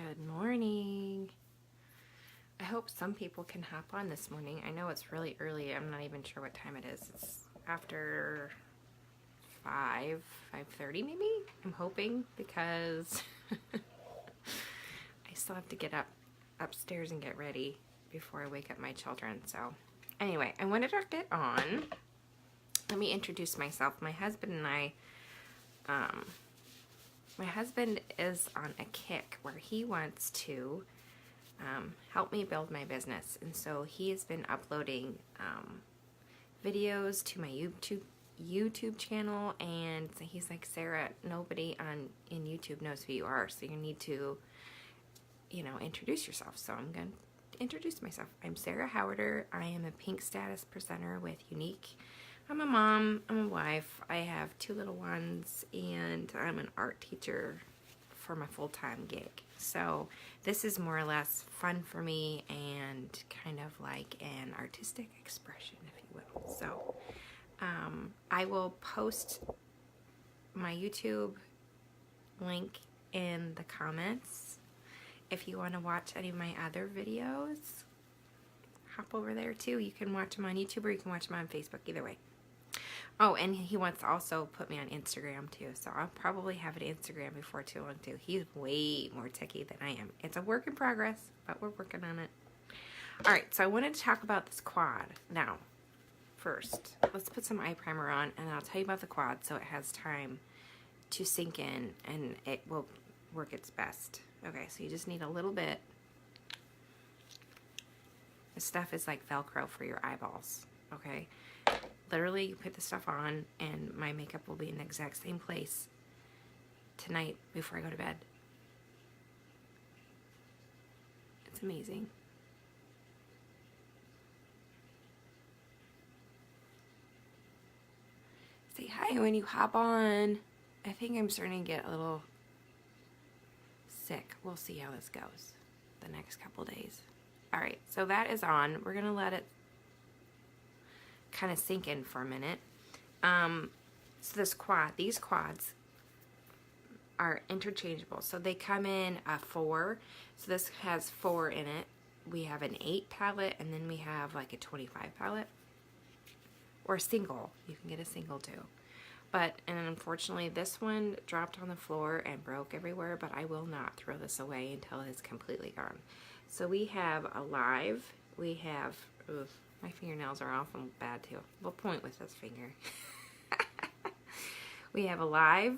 Good morning. I hope some people can hop on this morning. I know it's really early. I'm not even sure what time it is. It's after 5:30 maybe? I'm hoping because I still have to get upstairs and get ready before I wake up my children. So anyway, I wanted to get on. Let me introduce myself. My husband and I, my husband is on a kick where he wants to help me build my business, and so he has been uploading videos to my YouTube channel, and so he's like, Sarah, nobody in YouTube knows who you are, so you need to, introduce yourself. So I'm going to introduce myself. I'm Sarah Howarder. I am a pink status presenter with Younique. I'm a mom, I'm a wife, I have 2 little ones, and I'm an art teacher for my full-time gig. So this is more or less fun for me and kind of like an artistic expression, if you will. So I will post my YouTube link in the comments. If you want to watch any of my other videos, hop over there too. You can watch them on YouTube or you can watch them on Facebook, either way. Oh, and he wants to also put me on Instagram too, so I'll probably have an Instagram before too long too. He's way more techie than I am. It's a work in progress, but we're working on it. Alright, so I wanted to talk about this quad. Now, first, let's put some eye primer on, and I'll tell you about the quad so it has time to sink in and it will work its best. Okay, so you just need a little bit. This stuff is like Velcro for your eyeballs, okay? Literally, you put the stuff on, and my makeup will be in the exact same place tonight before I go to bed. It's amazing. Say hi when you hop on. I think I'm starting to get a little sick. We'll see how this goes the next couple days. Alright, so that is on. We're going to let it kind of sink in for a minute. So these quads are interchangeable. So they come in a 4. So this has 4 in it. We have an 8 palette, and then we have like a 25 palette. Or a single. You can get a single too. And unfortunately this one dropped on the floor and broke everywhere, but I will not throw this away until it's completely gone. So we have Alive. We have, my fingernails are awful bad too. We'll point with this finger. We have Alive,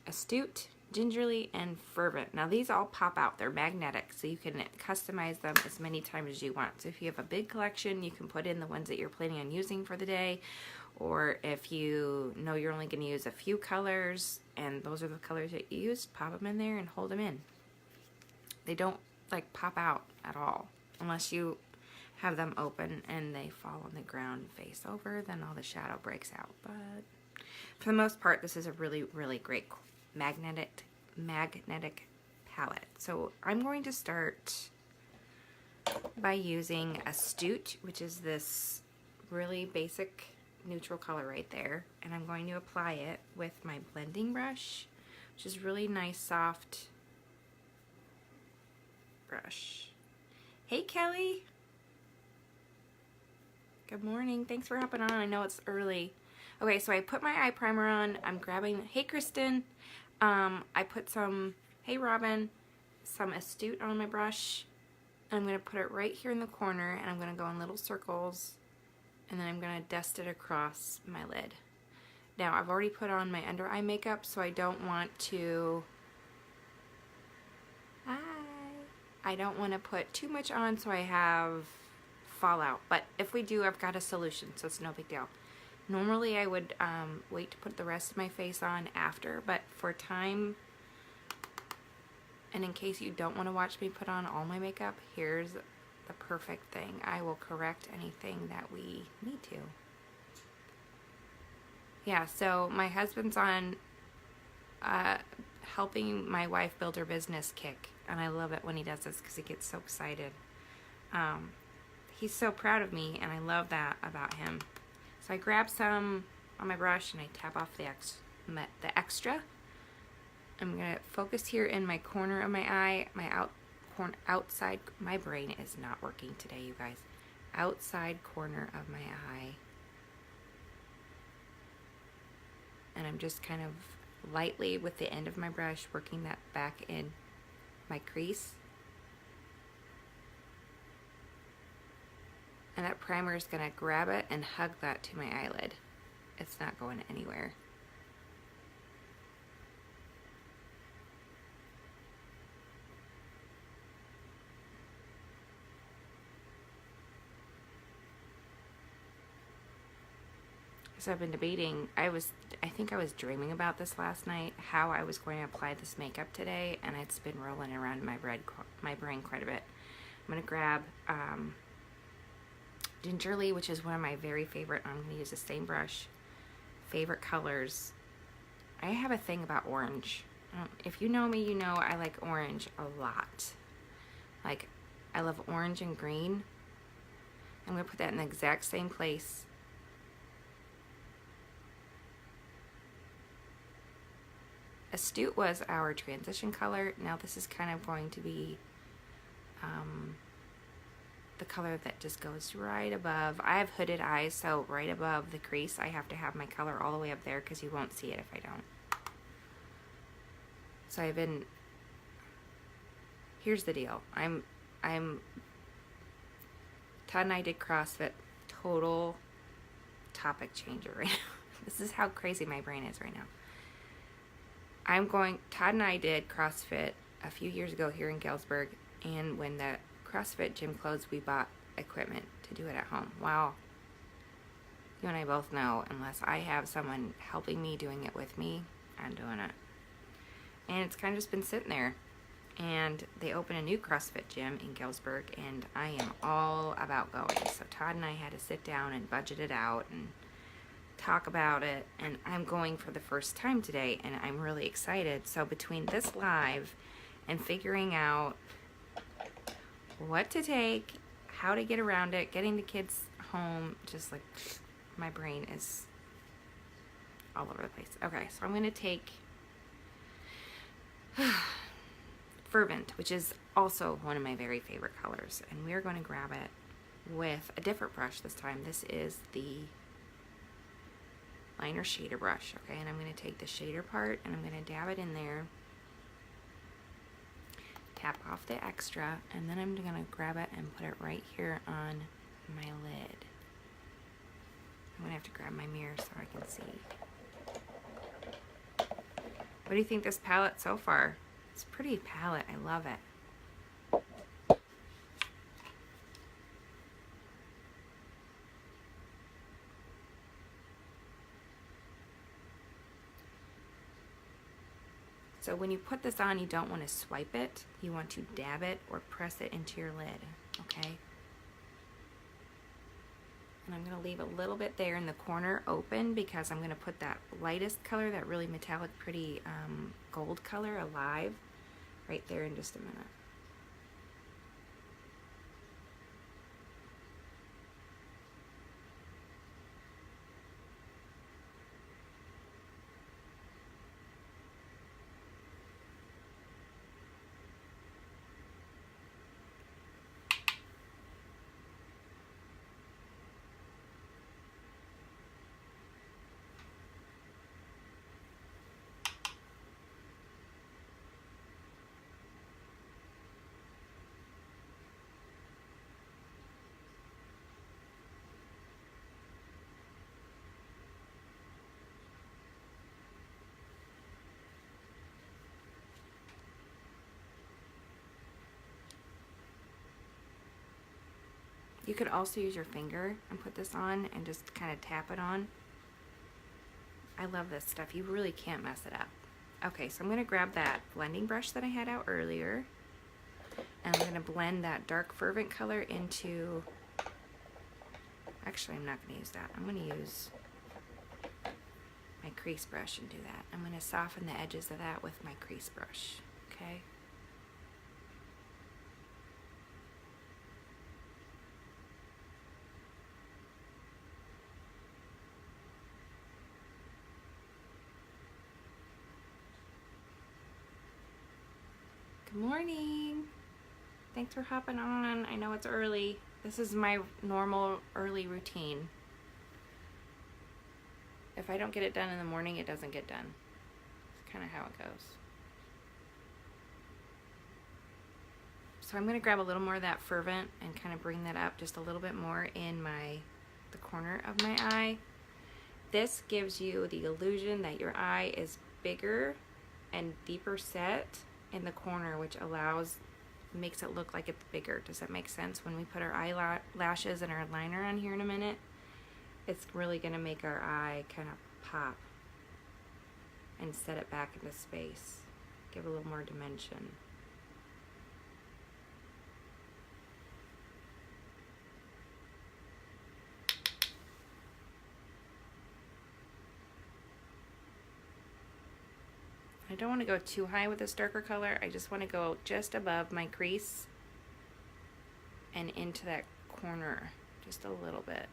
Astute, Gingerly, and Fervent. Now these all pop out. They're magnetic, so you can customize them as many times as you want. So if you have a big collection, you can put in the ones that you're planning on using for the day. Or if you know you're only going to use a few colors, and those are the colors that you used, pop them in there and hold them in. They don't like pop out at all unless you have them open and they fall on the ground face over, then all the shadow breaks out. But for the most part, this is a really, really great magnetic palette. So I'm going to start by using Astute, which is this really basic neutral color right there, and I'm going to apply it with my blending brush, which is really nice, soft brush. Hey Kelly! Good morning. Thanks for hopping on. I know it's early. Okay, so I put my eye primer on. I'm grabbing, hey Kristen. I put some, hey Robin, some Astute on my brush. I'm going to put it right here in the corner, and I'm going to go in little circles, and then I'm going to dust it across my lid. Now, I've already put on my under eye makeup, so I don't want to, I don't want to put too much on so I have fallout, but if we do, I've got a solution, so it's no big deal. Normally I would wait to put the rest of my face on after, but for time and in case you don't want to watch me put on all my makeup, here's the perfect thing. I will correct anything that we need to. Yeah, so my husband's on helping my wife build her business kick, and I love it when he does this because he gets so excited. He's so proud of me, and I love that about him. So I grab some on my brush and I tap off the extra, I'm going to focus here in my corner of my eye, outside. My brain is not working today, you guys. Outside corner of my eye. And I'm just kind of lightly with the end of my brush working that back in my crease. And that primer is going to grab it and hug that to my eyelid. It's not going anywhere. So I've been debating, I think I was dreaming about this last night, how I was going to apply this makeup today, and it's been rolling around in my brain quite a bit. I'm going to grab Gingerly, which is one of my very favorite. I'm going to use the same brush. Favorite colors. I have a thing about orange. If you know me, you know I like orange a lot. Like, I love orange and green. I'm going to put that in the exact same place. Astute was our transition color. Now this is kind of going to be the color that just goes right above. I have hooded eyes, so right above the crease I have to have my color all the way up there because you won't see it if I don't. So here's the deal. Todd and I did CrossFit, total topic changer right now. This is how crazy my brain is right now. Todd and I did CrossFit a few years ago here in Galesburg, and when the CrossFit gym closed, we bought equipment to do it at home. Well, you and I both know, unless I have someone helping me doing it with me, I'm doing it. And it's kind of just been sitting there. And they opened a new CrossFit gym in Galesburg, and I am all about going. So Todd and I had to sit down and budget it out and talk about it, and I'm going for the first time today, and I'm really excited. So between this live and figuring out what to take, how to get around it, getting the kids home, just like my brain is all over the place. Okay, so I'm going to take Fervent, which is also one of my very favorite colors, and we're going to grab it with a different brush this time. This is the liner shader brush, okay, and I'm going to take the shader part and I'm going to dab it in there, tap off the extra, and then I'm going to grab it and put it right here on my lid. I'm going to have to grab my mirror so I can see. What do you think this palette so far? It's a pretty palette. I love it. So when you put this on, you don't want to swipe it. You want to dab it or press it into your lid, okay? And I'm going to leave a little bit there in the corner open because I'm going to put that lightest color, that really metallic, pretty gold color, alive, right there in just a minute. You could also use your finger and put this on and just kind of tap it on. I love this stuff. You really can't mess it up. Okay, so I'm going to grab that blending brush that I had out earlier, and I'm going to blend that dark Fervent color into, actually I'm not going to use that. I'm going to use my crease brush and do that. I'm going to soften the edges of that with my crease brush, okay? Good morning. Thanks for hopping on. I know it's early. This is my normal early routine. If I don't get it done in the morning, it doesn't get done. It's kind of how it goes. So I'm going to grab a little more of that fervent and kind of bring that up just a little bit more in the corner of my eye. This gives you the illusion that your eye is bigger and deeper set in the corner, which makes it look like it's bigger. Does that make sense? When we put our eyelashes and our liner on here in a minute, it's really going to make our eye kind of pop and set it back into space. Give a little more dimension. I don't want to go too high with this darker color. I just want to go just above my crease and into that corner just a little bit.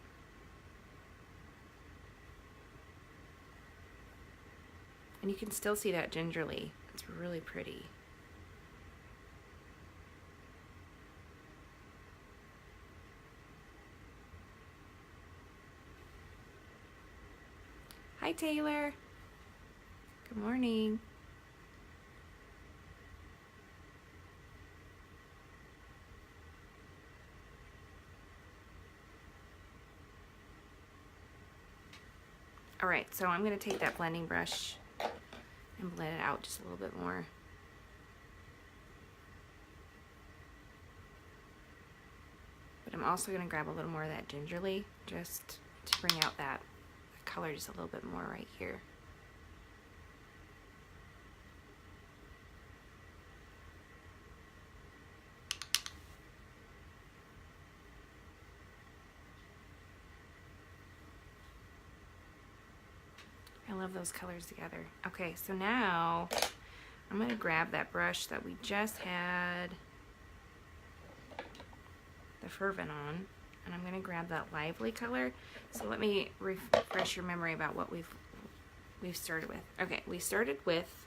And you can still see that gingerly. It's really pretty. Hi, Taylor. Good morning. All right, so I'm going to take that blending brush and blend it out just a little bit more. But I'm also going to grab a little more of that gingerly just to bring out that color just a little bit more right here. I love those colors together. Okay, so now I'm going to grab that brush that we just had the fervent on, and I'm going to grab that lively color. So let me refresh your memory about what we've started with. Okay, we started with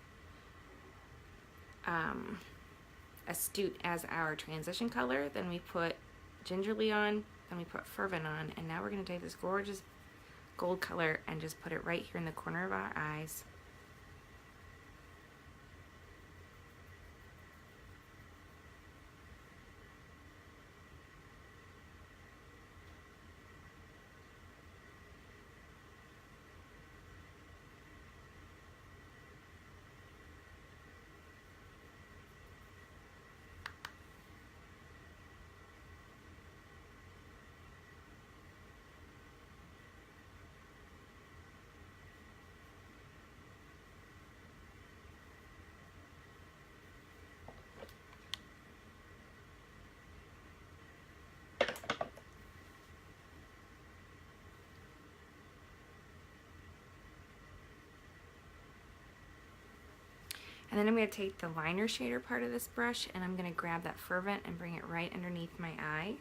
Astute as our transition color, then we put gingerly on, then we put fervent on, and now we're going to take this gorgeous gold color and just put it right here in the corner of our eyes. And then I'm going to take the liner shader part of this brush and I'm going to grab that fervent and bring it right underneath my eye.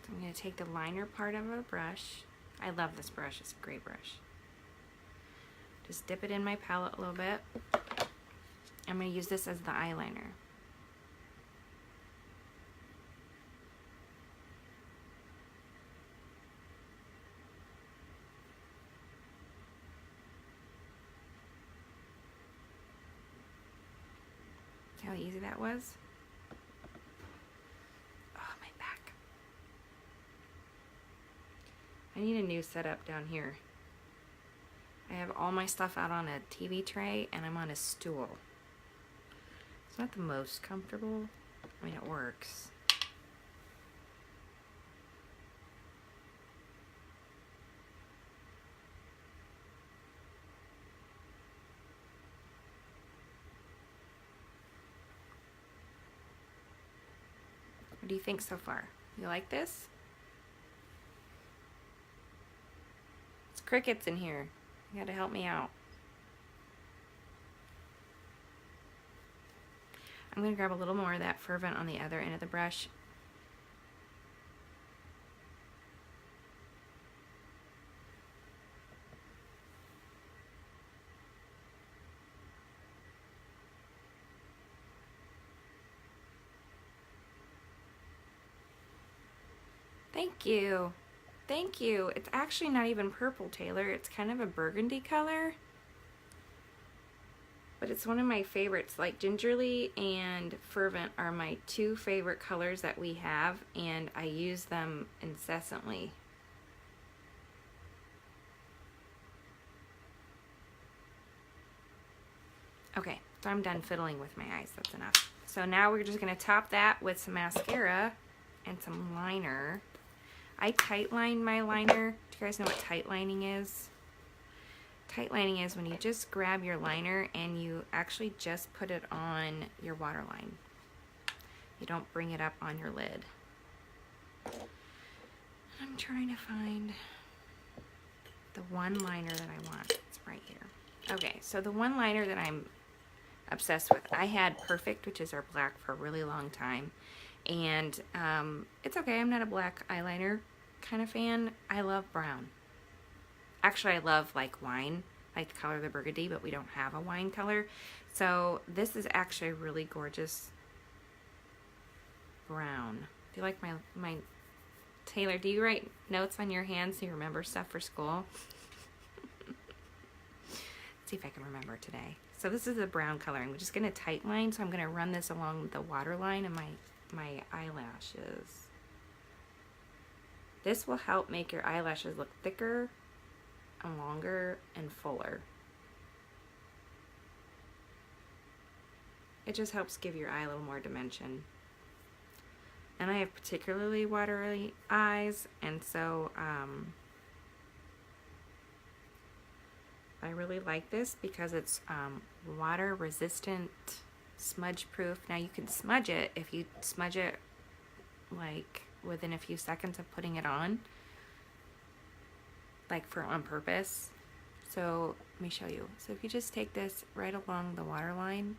So I'm going to take the liner part of a brush. I love this brush. It's a great brush. Just dip it in my palette a little bit. I'm going to use this as the eyeliner. See how easy that was? Oh, my back. I need a new setup down here. I have all my stuff out on a TV tray and I'm on a stool. It's not the most comfortable. I mean, it works. What do you think so far? You like this? It's crickets in here. You gotta help me out. I'm gonna grab a little more of that fervent on the other end of the brush. Thank you. Thank you. It's actually not even purple, Taylor. It's kind of a burgundy color. But it's one of my favorites. Like Gingerly and Fervent are my two favorite colors that we have, and I use them incessantly. Okay, so I'm done fiddling with my eyes. That's enough. So now we're just going to top that with some mascara and some liner. I tight line my liner. Do you guys know what tight lining is? Tight lining is when you just grab your liner and you actually just put it on your waterline. You don't bring it up on your lid. I'm trying to find the one liner that I want. It's right here. Okay, so the one liner that I'm obsessed with, I had Perfect, which is our black, for a really long time. And it's okay, I'm not a black eyeliner kind of fan. I love brown. Actually, I love like wine, like the color of the burgundy, but we don't have a wine color. So this is actually a really gorgeous brown. Do you like my Taylor, do you write notes on your hands so you remember stuff for school? Let's see if I can remember today. So this is the brown color. I'm just going to tight line, so I'm going to run this along the water line of my eyelashes. This will help make your eyelashes look thicker and longer and fuller. It just helps give your eye a little more dimension. And I have particularly watery eyes, and so I really like this because it's water resistant, smudge proof. Now you can smudge it if you smudge it like within a few seconds of putting it on, like on purpose. So let me show you. So if you just take this right along the water line,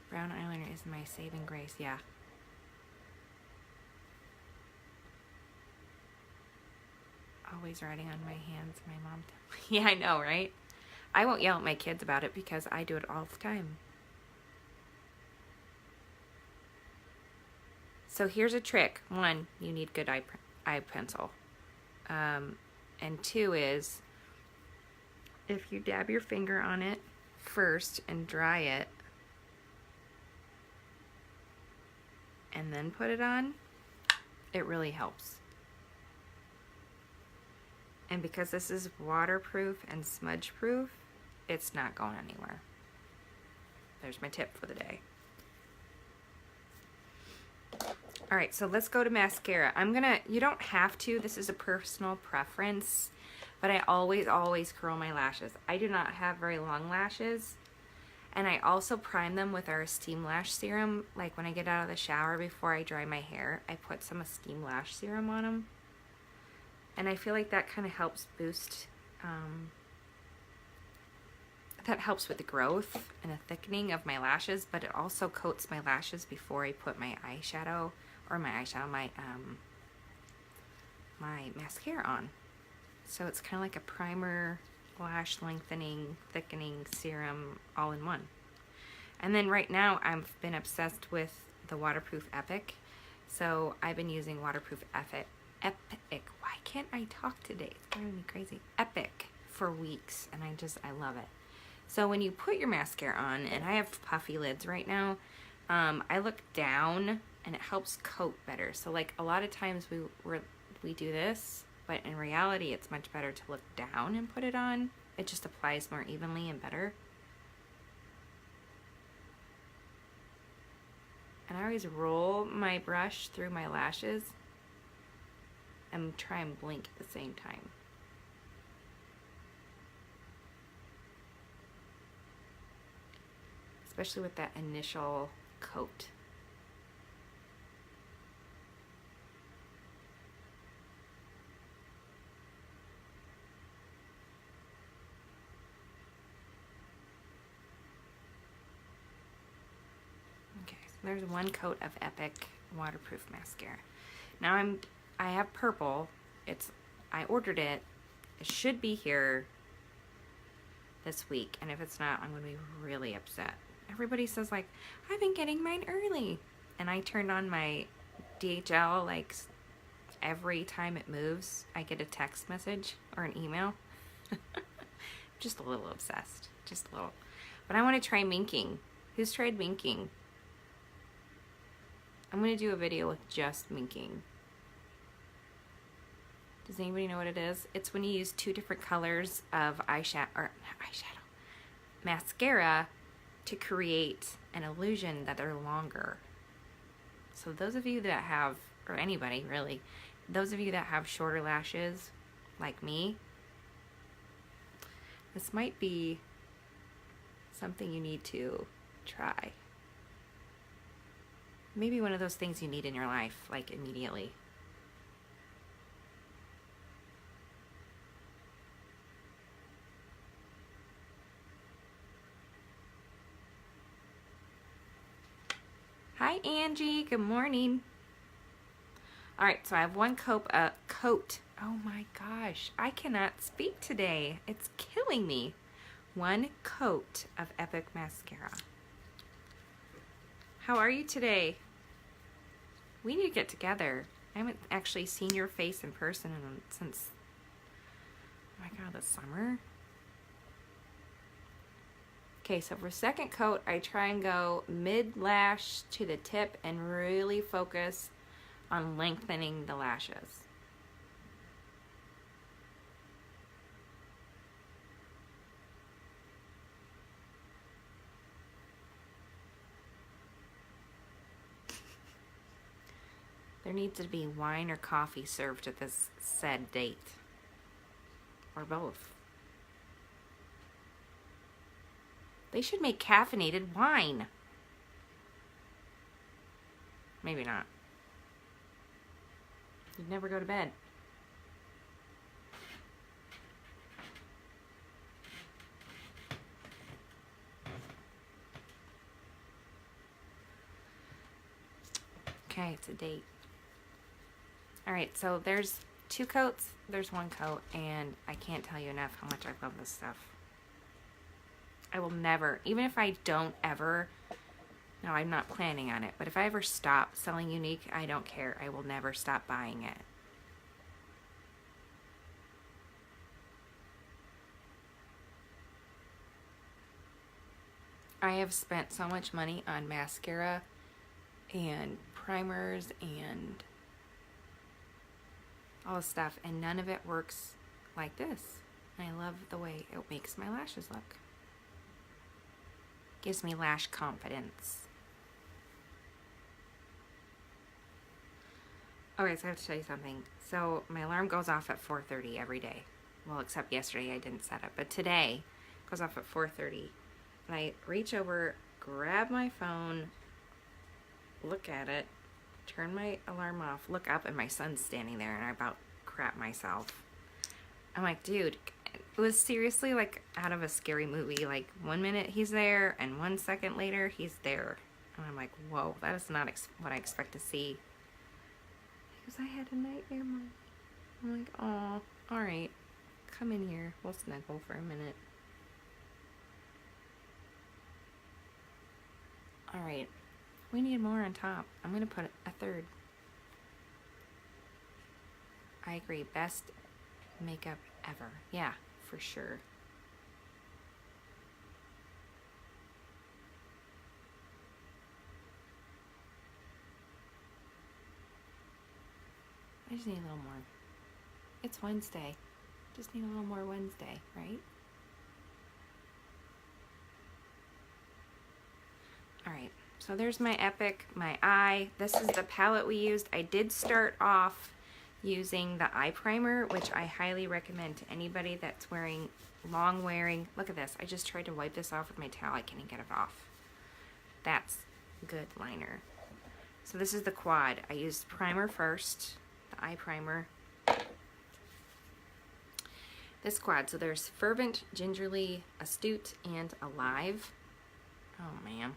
brown eyeliner is my saving grace, yeah. Always writing on my hands, my mom. Yeah, I know, right? I won't yell at my kids about it because I do it all the time. So here's a trick. One, you need good eye pencil. And two is, if you dab your finger on it first and dry it, and then put it on, it really helps. And because this is waterproof and smudge proof, it's not going anywhere. There's my tip for the day. All right, so let's go to mascara. You don't have to, this is a personal preference, but I always curl my lashes. I do not have very long lashes. And I also prime them with our Esteem Lash Serum. Like when I get out of the shower before I dry my hair, I put some Esteem Lash Serum on them. And I feel like that kind of helps boost, that helps with the growth and the thickening of my lashes, but it also coats my lashes before I put my eyeshadow, or my mascara on. So it's kind of like a primer, lash lengthening, thickening serum all in one. And then right now I've been obsessed with the waterproof Epic. So I've been using waterproof Epic. Why can't I talk today? It's driving me crazy. Epic for weeks, and I love it. So when you put your mascara on, and I have puffy lids right now, I look down and it helps coat better. So like a lot of times we do this, but in reality it's much better to look down and put it on. It just applies more evenly and better. And I always roll my brush through my lashes and try and blink at the same time. Especially with that initial coat. Okay, so there's one coat of Epic waterproof mascara. Now I have purple. I ordered it. It should be here this week, and if it's not, I'm going to be really upset. everybody says like, I've been getting mine early. And I turned on my DHL like every time it moves, I get a text message or an email. Just a little obsessed. Just a little. But I want to try minking. Who's tried minking? I'm going to do a video with just minking. Does anybody know what it is? It's when you use 2 different colors of mascara to create an illusion that they're longer. So those of you that have, or anybody really, those of you that have shorter lashes like me, this might be something you need to try. Maybe one of those things you need in your life, like immediately. Hi Angie, good morning. All right, so I have one coat. Oh my gosh, I cannot speak today. It's killing me. One coat of Epic Mascara. How are you today? We need to get together. I haven't actually seen your face in person since, oh my God, the summer. Okay, so for second coat, I try and go mid-lash to the tip and really focus on lengthening the lashes. There needs to be wine or coffee served at this said date. Or both. They should make caffeinated wine. Maybe not. You'd never go to bed. Okay, it's a date. Alright, so there's 2 coats, there's 1 coat, and I can't tell you enough how much I love this stuff. I will never, even if I don't ever, no, I'm not planning on it, but if I ever stop selling Younique, I don't care. I will never stop buying it. I have spent so much money on mascara and primers and all this stuff, and none of it works like this. And I love the way it makes my lashes look. Gives me lash confidence. Okay, so I have to tell you something. So my alarm goes off at 4:30 every day. Well, except yesterday I didn't set it, but today it goes off at 4:30. And I reach over, grab my phone, look at it, turn my alarm off, look up, and my son's standing there, and I about crap myself. I'm like, dude, it was seriously like out of a scary movie. Like 1 minute he's there, and 1 second later he's there. And I'm like, whoa, that is not what I expect to see. Because I had a nightmare, Mom. I'm like, oh, all right, come in here. We'll snuggle for a minute. All right, we need more on top. I'm gonna put a 3rd. I agree, best makeup ever. Yeah, for sure. I just need a little more. It's Wednesday. Just need a little more Wednesday, right? Alright, so there's my Epic, my eye. This is the palette we used. I did start off using the eye primer, which I highly recommend to anybody that's long wearing. Look at this. I just tried to wipe this off with my towel. I can't even get it off. That's good liner. So this is the quad. I used primer first, the eye primer. This quad. So there's Fervent, Gingerly, Astute, and Alive. Oh man.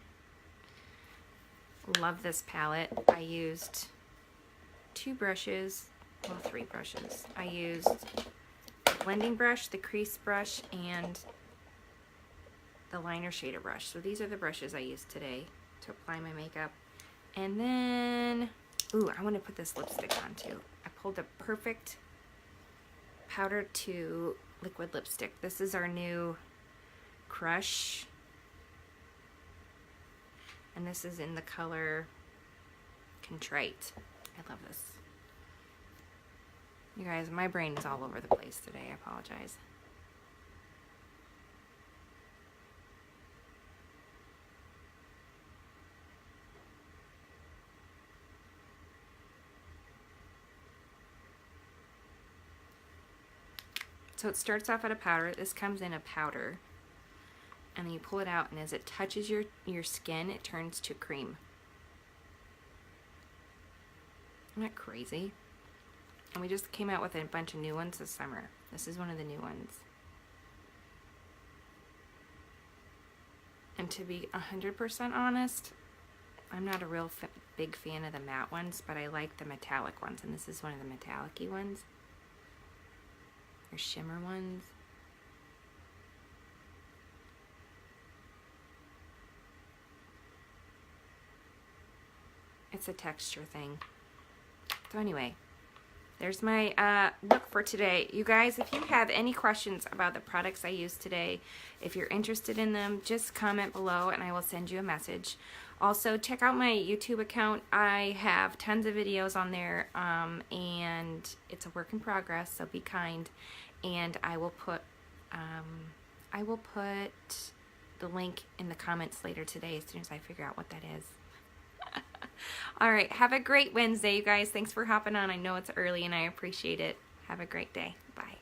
Love this palette. I used 2 brushes, well, 3 brushes. I used the blending brush, the crease brush, and the liner shader brush. So these are the brushes I used today to apply my makeup. And then, ooh, I want to put this lipstick on too. I pulled a perfect powder to liquid lipstick. This is our new Crush. And this is in the color Contrite. I love this. You guys, my brain is all over the place today. I apologize. So it starts off at a powder. This comes in a powder. And then you pull it out, and as it touches your skin, it turns to cream. Isn't that crazy? And we just came out with a bunch of new ones this summer. This is one of the new ones. And to be 100% honest, I'm not a real big fan of the matte ones, but I like the metallic ones. And this is one of the metallic-y ones. Or shimmer ones. It's a texture thing. So anyway, there's my look for today. You guys, if you have any questions about the products I used today, if you're interested in them, just comment below and I will send you a message. Also, check out my YouTube account. I have tons of videos on there, and it's a work in progress, so be kind. And I will put the link in the comments later today as soon as I figure out what that is. All right, have a great Wednesday, you guys. Thanks for hopping on. I know it's early and I appreciate it. Have a great day. Bye.